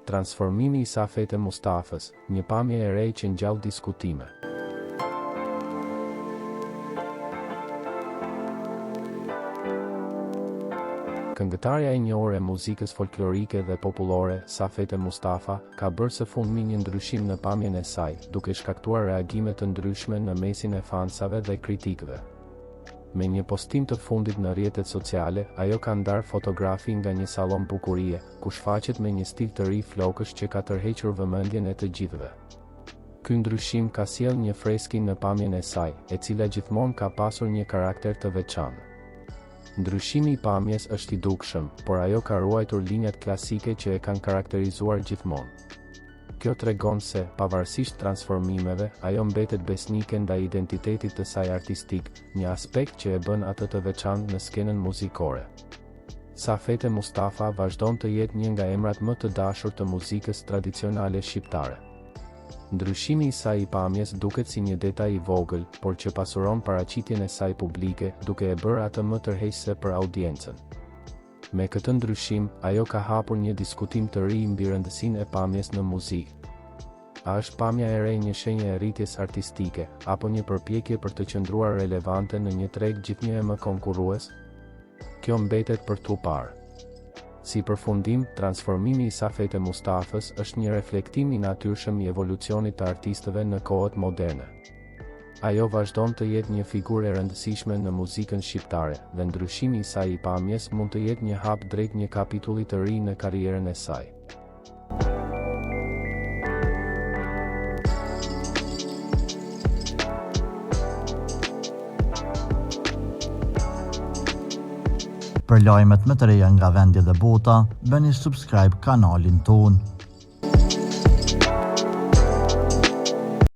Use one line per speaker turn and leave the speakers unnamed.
Transformimi i Safete Mustafës, një pamje e re që ngjall diskutime. Këngëtarja e njohur e muzikës folklorike dhe popullore, Safete Mustafa, ka bërë së fundmi një ndryshim në pamjen e saj, duke shkaktuar reagime të ndryshme në mesin e fansave dhe kritikëve. Me një postim të fundit në rrjetet sociale, ajo ka ndarë fotografi nga një sallon bukurie, ku shfaqet me një stil të ri flokësh që ka tërhequr vëmendjen e të gjithëve. Ky ndryshim ka sjellë një freskinë në pamjen e saj, e cila gjithmonë ka pasur një karakter të veçantë. Ndryshimi i pamjes është i dukshëm, por ajo ka ruajtur linjat klasike që e kanë karakterizuar gjithmonë. Kjo tregon se, pavarësisht transformimeve, ajo mbetet besnike ndaj identitetit të saj artistik, një aspekt që e bën atë të veçantë në skenën muzikore. Safete Mustafa vazhdon të jetë një nga emrat më të dashur të muzikës tradicionale shqiptare. Ndryshimi i saj i pamjes duket si një detaj i vogël, por që pasuron paraqitjen e saj publike, duke e bërë atë më tërheqëse për audiencën. Me këtë ndryshim, ajo ka hapur një diskutim të ri mbi rëndësinë e pamjes në muzikë. A është pamja e re një shenjë e rritjes artistike, apo një përpjekje për të qëndruar relevante në një treg gjithnjë më konkurrues? Kjo mbetet për tu parë. Si përfundim, transformimi i Safete Mustafës është një reflektim i natyrshëm i evolucionit të artistëve në kohët moderne. Ajo vazhdon të jetë një figurë e rëndësishme në muzikën shqiptare, dhe ndryshimi i saj i pamjes mund të jetë një hap drejt një kapitulli të ri në karrierën e saj.
Për lajmet më të reja nga vendi dhe bota, bëni subscribe kanalin tonë.